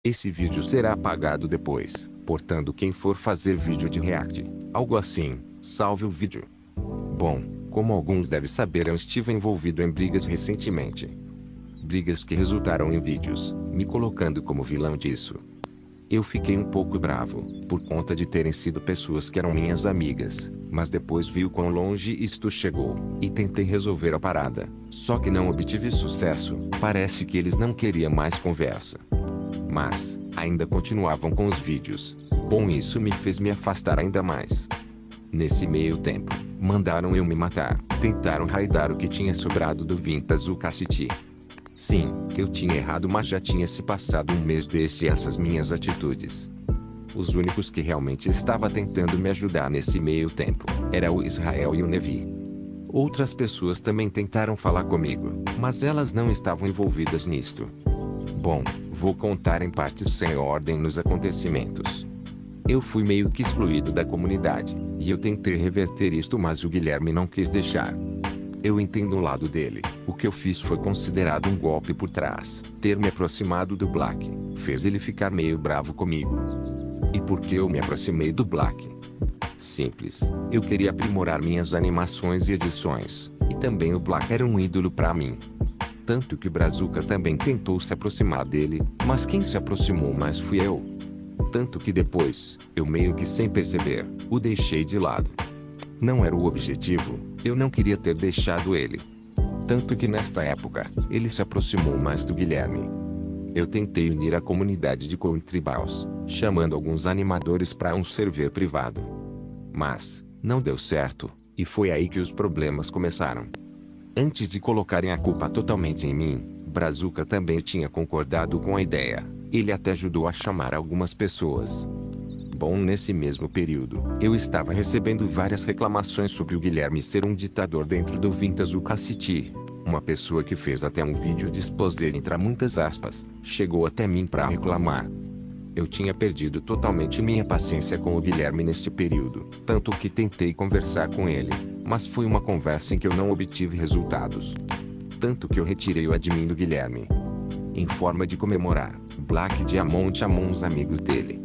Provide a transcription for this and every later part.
Esse vídeo será apagado depois, portanto quem for fazer vídeo de react, algo assim, salve o vídeo. Bom, como alguns devem saber, eu estive envolvido em brigas recentemente. Brigas que resultaram em vídeos, me colocando como vilão disso. Eu fiquei um pouco bravo, por conta de terem sido pessoas que eram minhas amigas, mas depois vi o quão longe isto chegou, e tentei resolver a parada, só que não obtive sucesso, parece que eles não queriam mais conversa. Mas, ainda continuavam com os vídeos. Bom, isso me fez me afastar ainda mais. Nesse meio tempo, mandaram eu me matar, tentaram raidar o que tinha sobrado do Vintage City. Sim, eu tinha errado, mas já tinha se passado um mês desde essas minhas atitudes. Os únicos que realmente estavam tentando me ajudar nesse meio tempo, era o Israel e o Nevi. Outras pessoas também tentaram falar comigo, mas elas não estavam envolvidas nisto. Bom, vou contar em partes sem ordem nos acontecimentos. Eu fui meio que excluído da comunidade, e eu tentei reverter isto, mas o Guilherme não quis deixar. Eu entendo o lado dele. O que eu fiz foi considerado um golpe por trás. Ter me aproximado do Black fez ele ficar meio bravo comigo. E por que eu me aproximei do Black? Simples. Eu queria aprimorar minhas animações e edições, e também o Black era um ídolo pra mim. Tanto que o Brazuca também tentou se aproximar dele, mas quem se aproximou mais fui eu. Tanto que depois, eu meio que sem perceber, o deixei de lado. Não era o objetivo, eu não queria ter deixado ele. Tanto que nesta época, ele se aproximou mais do Guilherme. Eu tentei unir a comunidade de Contribals, chamando alguns animadores para um server privado. Mas, não deu certo, e foi aí que os problemas começaram. Antes de colocarem a culpa totalmente em mim, Brazuca também tinha concordado com a ideia. Ele até ajudou a chamar algumas pessoas. Bom, nesse mesmo período, eu estava recebendo várias reclamações sobre o Guilherme ser um ditador dentro do Vintage City. Uma pessoa que fez até um vídeo de exposé entre muitas aspas, chegou até mim para reclamar. Eu tinha perdido totalmente minha paciência com o Guilherme neste período, tanto que tentei conversar com ele, mas foi uma conversa em que eu não obtive resultados. Tanto que eu retirei o admin do Guilherme. Em forma de comemorar, Black Diamond chamou uns amigos dele.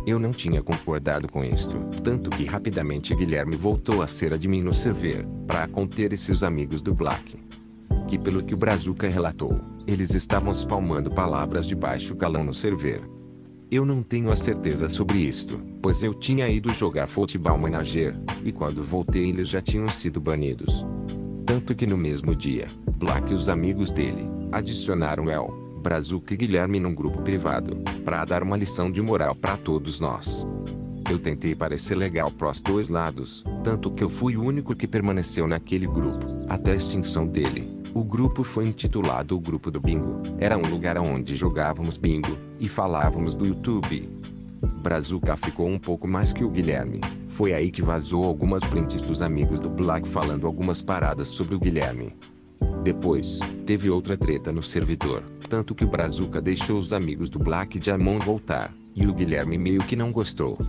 Eu não tinha concordado com isto, tanto que rapidamente Guilherme voltou a ser admin no server, para conter esses amigos do Black. Que pelo que o Brazuca relatou, eles estavam spamando palavras de baixo calão no server. Eu não tenho a certeza sobre isto, pois eu tinha ido jogar futebol manager, e quando voltei eles já tinham sido banidos. Tanto que no mesmo dia, Black e os amigos dele, adicionaram El, Brazuca e Guilherme num grupo privado, para dar uma lição de moral para todos nós. Eu tentei parecer legal pros dois lados, tanto que eu fui o único que permaneceu naquele grupo, até a extinção dele. O grupo foi intitulado o Grupo do Bingo, era um lugar onde jogávamos bingo, e falávamos do YouTube. Brazuca ficou um pouco mais que o Guilherme, foi aí que vazou algumas prints dos amigos do Black falando algumas paradas sobre o Guilherme. Depois, teve outra treta no servidor, tanto que o Brazuca deixou os amigos do Black Diamond voltar, e o Guilherme meio que não gostou.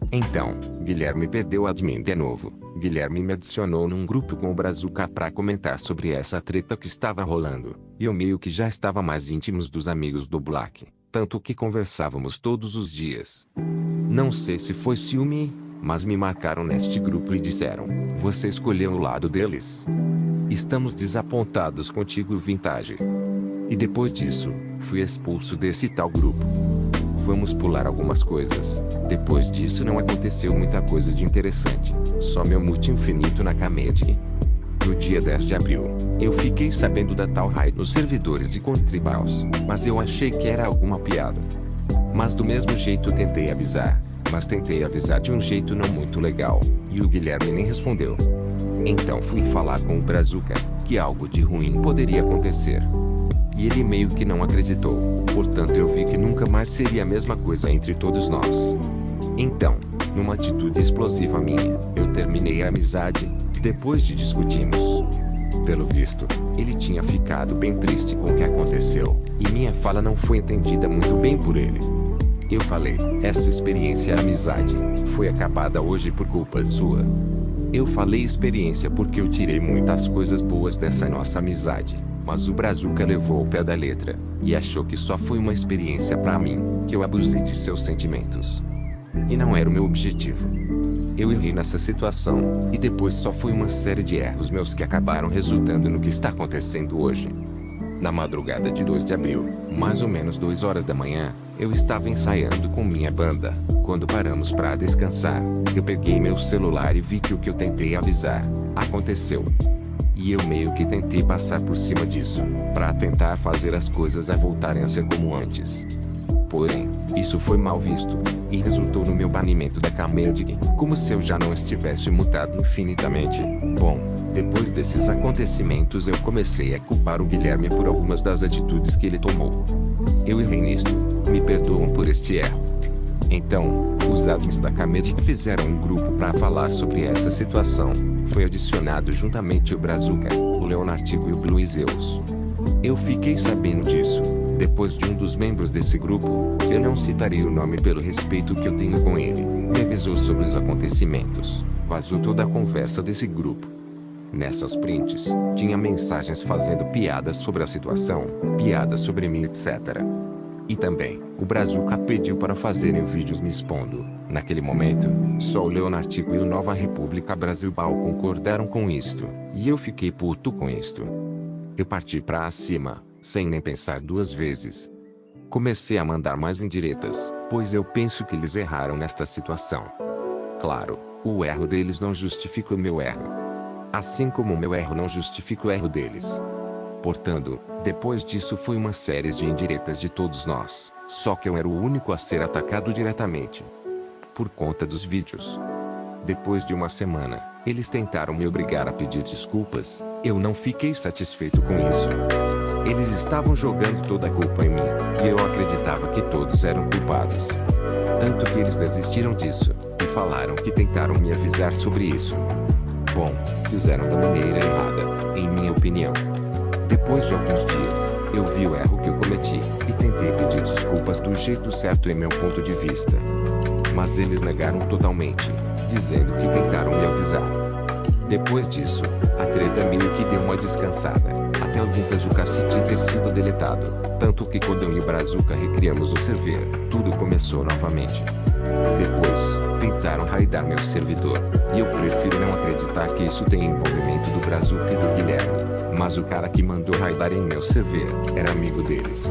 Então, Guilherme perdeu o admin de novo. Guilherme me adicionou num grupo com o Brazuca para comentar sobre essa treta que estava rolando, e eu meio que já estava mais íntimos dos amigos do Black, tanto que conversávamos todos os dias. Não sei se foi ciúme, mas me marcaram neste grupo e disseram: "Você escolheu o lado deles? Estamos desapontados contigo, Vintage." E depois disso, fui expulso desse tal grupo. Vamos pular algumas coisas. Depois disso não aconteceu muita coisa de interessante, só meu mute infinito na Kamedi. No dia 10 de abril, eu fiquei sabendo da tal raid nos servidores de Contribals, mas eu achei que era alguma piada. Mas do mesmo jeito tentei avisar, mas tentei avisar de um jeito não muito legal, e o Guilherme nem respondeu. Então fui falar com o Brazuca, que algo de ruim poderia acontecer. E ele meio que não acreditou, portanto eu vi que nunca mais seria a mesma coisa entre todos nós. Então, numa atitude explosiva minha, eu terminei a amizade, depois de discutirmos. Pelo visto, ele tinha ficado bem triste com o que aconteceu, e minha fala não foi entendida muito bem por ele. Eu falei: "Essa experiência é amizade, foi acabada hoje por culpa sua." Eu falei experiência porque eu tirei muitas coisas boas dessa nossa amizade. Mas o Brazuca levou o pé da letra, e achou que só foi uma experiência pra mim, que eu abusei de seus sentimentos. E não era o meu objetivo. Eu errei nessa situação, e depois só foi uma série de erros meus que acabaram resultando no que está acontecendo hoje. Na madrugada de 2 de abril, mais ou menos 2 horas da manhã, eu estava ensaiando com minha banda. Quando paramos para descansar, eu peguei meu celular e vi que o que eu tentei avisar aconteceu. E eu meio que tentei passar por cima disso, para tentar fazer as coisas voltarem a ser como antes. Porém, isso foi mal visto, e resultou no meu banimento da Cameldig, como se eu já não estivesse mutado infinitamente. Bom, depois desses acontecimentos eu comecei a culpar o Guilherme por algumas das atitudes que ele tomou. Eu errei nisto, me perdoam por este erro. Então, os admins da Cameldig fizeram um grupo para falar sobre essa situação. Foi adicionado juntamente o Brazuca, o Leonartigo e o Bluizeus. Eu fiquei sabendo disso depois de um dos membros desse grupo, que eu não citarei o nome pelo respeito que eu tenho com ele, me avisou sobre os acontecimentos. Vazou toda a conversa desse grupo. Nessas prints, tinha mensagens fazendo piadas sobre a situação, piadas sobre mim, etc. E também, o Brazuca pediu para fazerem vídeos me expondo. Naquele momento, só o Leonartigo e o Nova República Brasilbal concordaram com isto, e eu fiquei puto com isto. Eu parti pra cima, sem nem pensar 2 vezes. Comecei a mandar mais indiretas, pois eu penso que eles erraram nesta situação. Claro, o erro deles não justifica o meu erro. Assim como o meu erro não justifica o erro deles. Portanto, depois disso foi uma série de indiretas de todos nós, só que eu era o único a ser atacado diretamente. Por conta dos vídeos. Depois de uma semana, eles tentaram me obrigar a pedir desculpas, eu não fiquei satisfeito com isso. Eles estavam jogando toda a culpa em mim, e eu acreditava que todos eram culpados. Tanto que eles desistiram disso, e falaram que tentaram me avisar sobre isso. Bom, fizeram da maneira errada, em minha opinião. Depois de alguns dias, eu vi o erro que eu cometi, e tentei pedir desculpas do jeito certo em meu ponto de vista. Mas eles negaram totalmente, dizendo que tentaram me avisar. Depois disso, a treta meio que deu uma descansada, até o Vintage City ter sido deletado, tanto que quando eu e o Brazuca recriamos o server, tudo começou novamente. Depois, tentaram raidar meu servidor, e eu prefiro não acreditar que isso tem envolvimento do Brazuca e do Guilherme, mas o cara que mandou raidar em meu server, era amigo deles.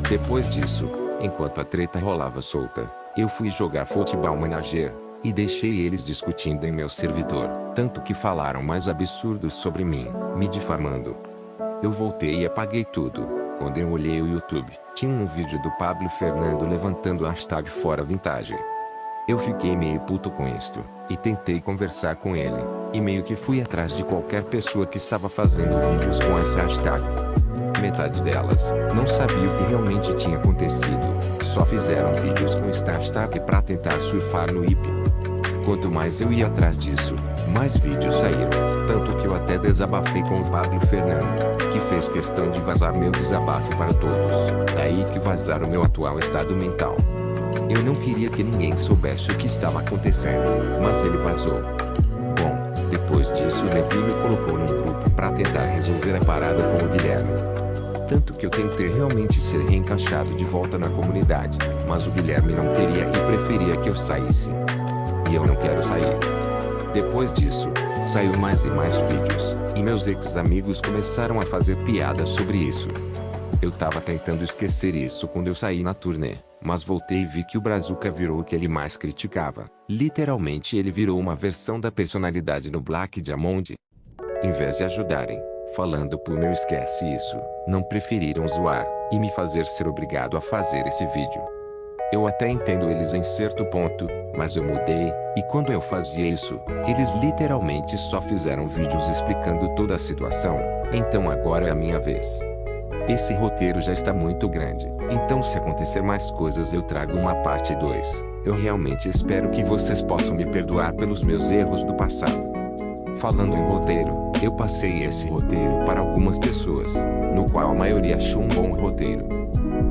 Depois disso, enquanto a treta rolava solta, eu fui jogar Futebol Manager, e deixei eles discutindo em meu servidor, tanto que falaram mais absurdos sobre mim, me difamando. Eu voltei e apaguei tudo. Quando eu olhei o YouTube, tinha um vídeo do Pablo Fernando levantando a hashtag Fora Vintage. Eu fiquei meio puto com isto, e tentei conversar com ele, e meio que fui atrás de qualquer pessoa que estava fazendo vídeos com essa hashtag. Metade delas não sabia o que realmente tinha acontecido, só fizeram vídeos com esta hashtag para tentar surfar no IP. Quanto mais eu ia atrás disso, mais vídeos saíram, tanto que eu até desabafei com o Pablo Fernando, que fez questão de vazar meu desabafo para todos, daí que vazaram meu atual estado mental. Eu não queria que ninguém soubesse o que estava acontecendo, mas ele vazou. Bom, depois disso o Levi me colocou num grupo para tentar resolver a parada com o Guilherme. Tanto que eu tentei realmente ser reencaixado de volta na comunidade, mas o Guilherme não queria e preferia que eu saísse. E eu não quero sair. Depois disso, saiu mais e mais vídeos, e meus ex-amigos começaram a fazer piadas sobre isso. Eu tava tentando esquecer isso quando eu saí na turnê, mas voltei e vi que o Brazuca virou o que ele mais criticava. Literalmente ele virou uma versão da personalidade no Black Diamond. Em vez de ajudarem, falando por meu esquece isso, não preferiram zoar, e me fazer ser obrigado a fazer esse vídeo. Eu até entendo eles em certo ponto, mas eu mudei, e quando eu fazia isso, eles literalmente só fizeram vídeos explicando toda a situação, então agora é a minha vez. Esse roteiro já está muito grande, então se acontecer mais coisas eu trago uma parte 2. Eu realmente espero que vocês possam me perdoar pelos meus erros do passado. Falando em roteiro, eu passei esse roteiro para algumas pessoas, no qual a maioria achou um bom roteiro.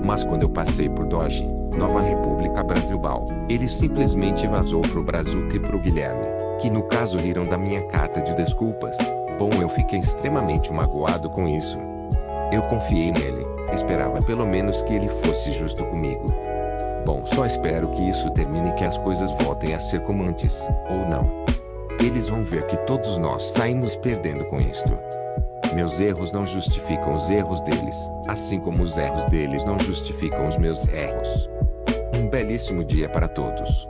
Mas quando eu passei por Doge, Nova República Brasilbal, ele simplesmente vazou pro Brazuca e pro Guilherme, que no caso riram da minha carta de desculpas. Bom, eu fiquei extremamente magoado com isso. Eu confiei nele, esperava pelo menos que ele fosse justo comigo. Bom, só espero que isso termine e que as coisas voltem a ser como antes, ou não. Eles vão ver que todos nós saímos perdendo com isto. Meus erros não justificam os erros deles, assim como os erros deles não justificam os meus erros. Um belíssimo dia para todos.